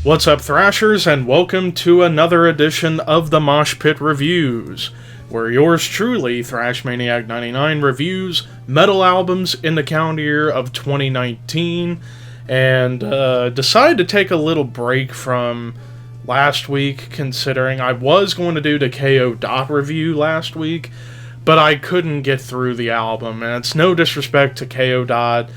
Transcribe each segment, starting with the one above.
What's up, Thrashers, and welcome to another edition of the Mosh Pit Reviews, where yours truly, Thrash Maniac 99, reviews metal albums in the calendar year of 2019, and decided to take a little break from last week, considering I was going to do the KO Dot review last week, but I couldn't get through the album, and it's no disrespect to KO Dot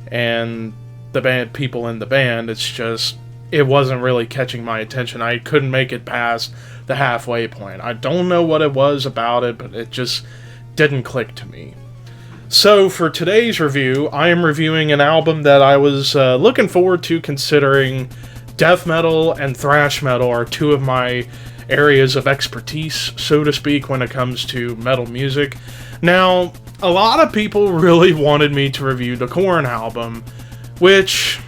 and the band people in the band, it's just it wasn't really catching my attention. I couldn't make it past the halfway point. I don't know what it was about it, but it just didn't click to me. So for today's review, I am reviewing an album that I was looking forward to, considering death metal and thrash metal are two of my areas of expertise, so to speak, when it comes to metal music. Now, a lot of people really wanted me to review the Korn album, which,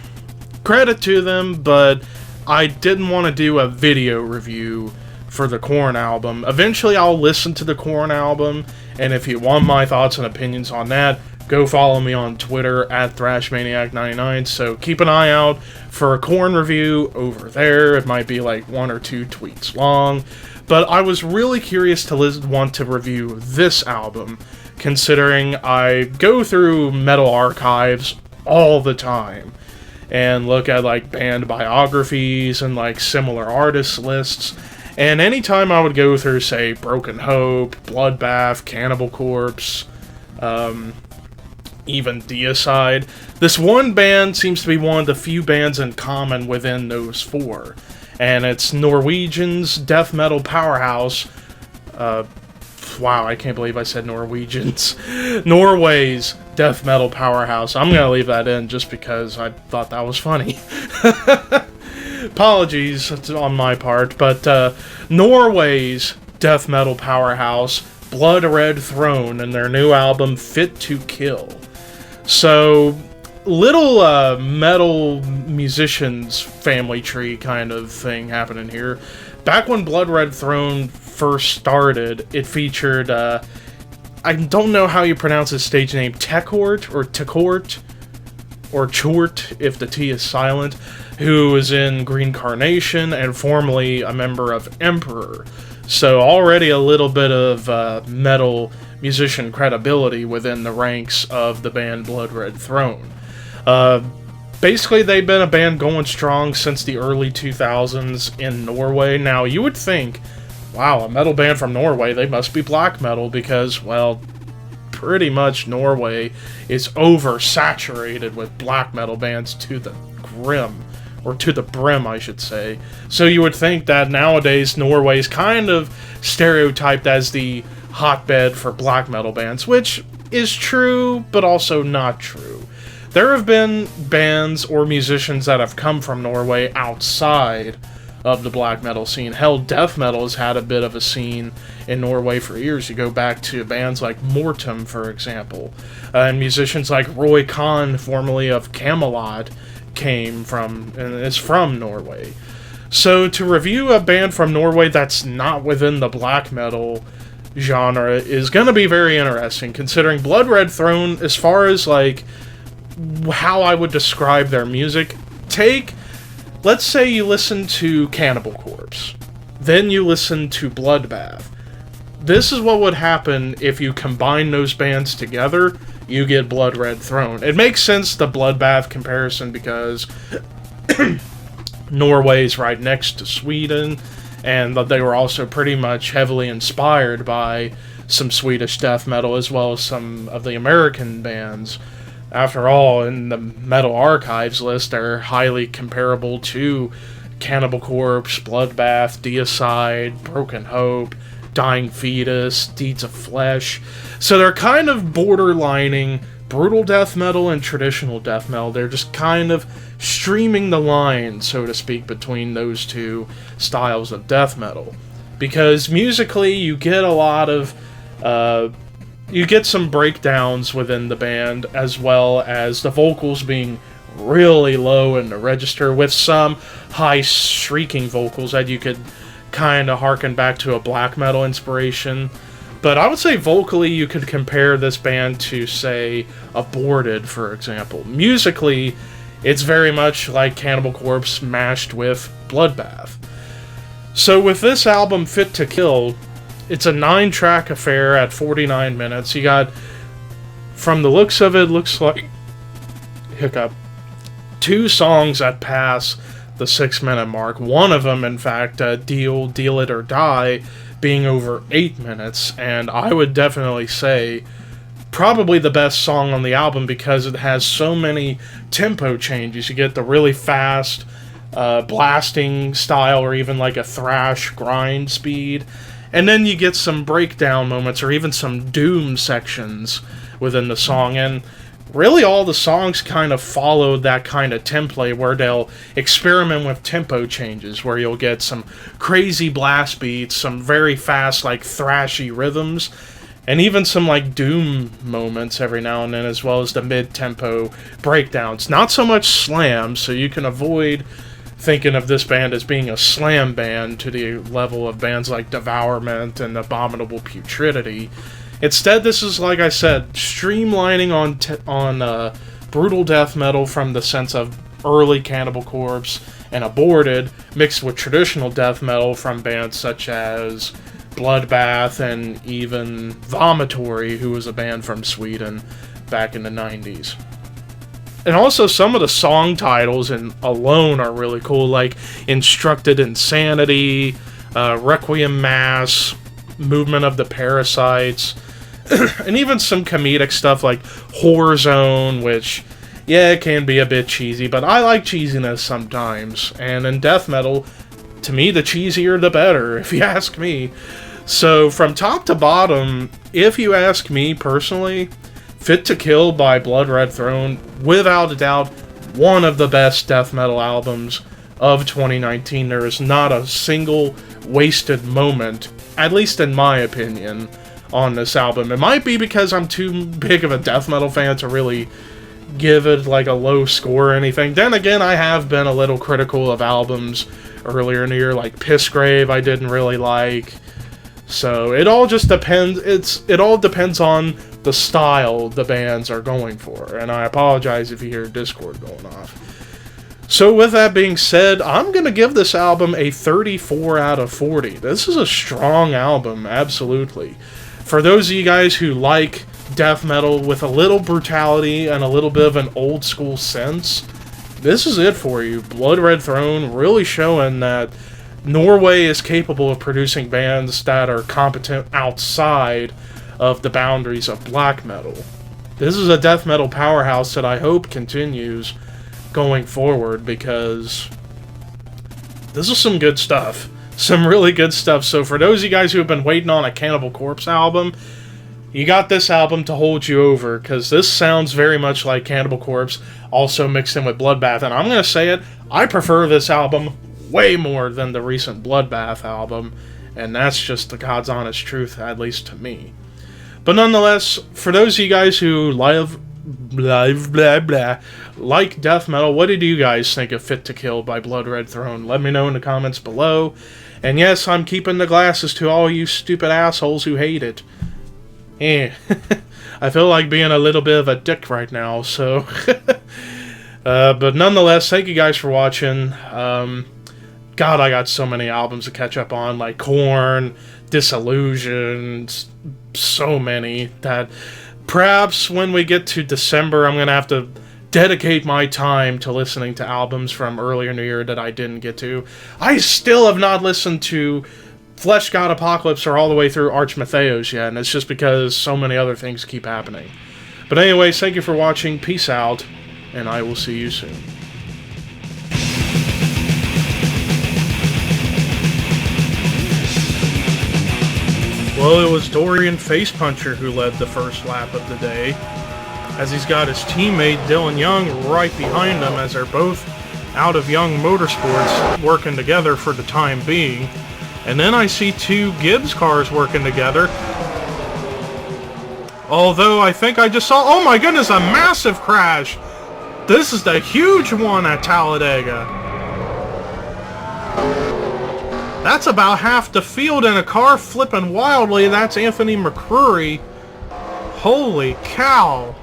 credit to them, but I didn't want to do a video review for the Korn album. Eventually I'll listen to the Korn album, and if you want my thoughts and opinions on that, go follow me on Twitter at ThrashManiac99, so keep an eye out for a Korn review over there. It might be like 1 or 2 tweets long, but I was really curious to want to review this album, considering I go through metal archives all the time and look at like band biographies and like similar artist lists, and anytime I would go through, say, Broken Hope, Bloodbath, Cannibal Corpse, even Deicide, this one band seems to be one of the few bands in common within those 4, and it's Norwegian's death metal powerhouse, wow, I can't believe I said Norwegians. Norway's death metal powerhouse. I'm gonna leave that in just because I thought that was funny. Apologies on my part, but Norway's death metal powerhouse, Blood Red Throne, and their new album, Fit to Kill. So, little metal musicians family tree kind of thing happening here. Back when Blood Red Throne first started, it featured, I don't know how you pronounce his stage name, Tekort, or Chort, if the T is silent, who was in Green Carnation and formerly a member of Emperor. So already a little bit of metal musician credibility within the ranks of the band Blood Red Throne. Basically, they've been a band going strong since the early 2000s in Norway. Now, you would think, wow, a metal band from Norway, they must be black metal, because, well, pretty much Norway is oversaturated with black metal bands to the brim, I should say. So you would think that nowadays Norway is kind of stereotyped as the hotbed for black metal bands, which is true, but also not true. There have been bands or musicians that have come from Norway outside of the black metal scene. Hell, death metal has had a bit of a scene in Norway for years. You go back to bands like Mortem, for example, and musicians like Roy Khan, formerly of Camelot, is from Norway. So to review a band from Norway that's not within the black metal genre is going to be very interesting, considering Blood Red Throne, as far as like how I would describe their music, let's say you listen to Cannibal Corpse, then you listen to Bloodbath. This is what would happen if you combine those bands together. You get Blood Red Throne. It makes sense, the Bloodbath comparison, because Norway's right next to Sweden, and they were also pretty much heavily inspired by some Swedish death metal, as well as some of the American bands. After all, in the Metal Archives list, they're highly comparable to Cannibal Corpse, Bloodbath, Deicide, Broken Hope, Dying Fetus, Deeds of Flesh. So they're kind of borderlining brutal death metal and traditional death metal. They're just kind of streaming the line, so to speak, between those two styles of death metal. Because musically, you get a lot of you get some breakdowns within the band, as well as the vocals being really low in the register, with some high shrieking vocals that you could kind of harken back to a black metal inspiration. But I would say vocally you could compare this band to, say, Aborted, for example. Musically, it's very much like Cannibal Corpse mashed with Bloodbath. So with this album, Fit to Kill, it's a 9-track affair at 49 minutes. You got, from the looks of it, looks like, hiccup, 2 songs that pass the 6-minute mark. One of them, in fact, Deal It or Die, being over 8 minutes. And I would definitely say probably the best song on the album because it has so many tempo changes. You get the really fast blasting style, or even like a thrash grind speed. And then you get some breakdown moments, or even some doom sections within the song. And really all the songs kind of follow that kind of template where they'll experiment with tempo changes, where you'll get some crazy blast beats, some very fast, like, thrashy rhythms, and even some, like, doom moments every now and then, as well as the mid-tempo breakdowns. Not so much slams, so you can avoid thinking of this band as being a slam band to the level of bands like Devourment and Abominable Putridity. Instead, this is, like I said, streamlining on brutal death metal from the sense of early Cannibal Corpse and Aborted, mixed with traditional death metal from bands such as Bloodbath and even Vomitory, who was a band from Sweden back in the 90s. And also, some of the song titles alone are really cool, like Instructed Insanity, Requiem Mass, Movement of the Parasites, and even some comedic stuff like Horror Zone, which, yeah, it can be a bit cheesy, but I like cheesiness sometimes. And in death metal, to me, the cheesier the better, if you ask me. So, from top to bottom, if you ask me personally, Fit to Kill by Blood Red Throne, without a doubt, one of the best death metal albums of 2019. There is not a single wasted moment, at least in my opinion, on this album. It might be because I'm too big of a death metal fan to really give it like a low score or anything. Then again, I have been a little critical of albums earlier in the year, like Pissgrave I didn't really like. So it all just depends. It all depends on the style the bands are going for. And I apologize if you hear Discord going off. So with that being said, I'm going to give this album a 34 out of 40. This is a strong album, absolutely. For those of you guys who like death metal with a little brutality and a little bit of an old school sense, this is it for you. Blood Red Throne really showing that Norway is capable of producing bands that are competent outside of the boundaries of black metal. This is a death metal powerhouse that I hope continues going forward, because this is some good stuff. Some really good stuff. So for those of you guys who have been waiting on a Cannibal Corpse album, you got this album to hold you over, because this sounds very much like Cannibal Corpse, also mixed in with Bloodbath. And I'm going to say it, I prefer this album way more than the recent Bloodbath album, and that's just the God's honest truth, at least to me. But nonetheless, for those of you guys who like death metal, what did you guys think of Fit to Kill by Blood Red Throne? Let me know in the comments below. And yes, I'm keeping the glasses to all you stupid assholes who hate it. I feel like being a little bit of a dick right now, so... but nonetheless, thank you guys for watching. God, I got so many albums to catch up on, like Korn, Disillusioned, so many, that perhaps when we get to December, I'm going to have to dedicate my time to listening to albums from earlier in the year that I didn't get to. I still have not listened to Flesh God Apocalypse or all the way through Arch Matheos yet, and it's just because so many other things keep happening. But anyways, thank you for watching, peace out, and I will see you soon. Well, it was Dorian Facepuncher who led the first lap of the day, as he's got his teammate Dylan Young right behind him, as they're both out of Young Motorsports working together for the time being. And then I see two Gibbs cars working together. Although I think I just saw, oh my goodness, a massive crash! This is the huge one at Talladega. That's about half the field in a car flipping wildly. That's Anthony McCrory. Holy cow.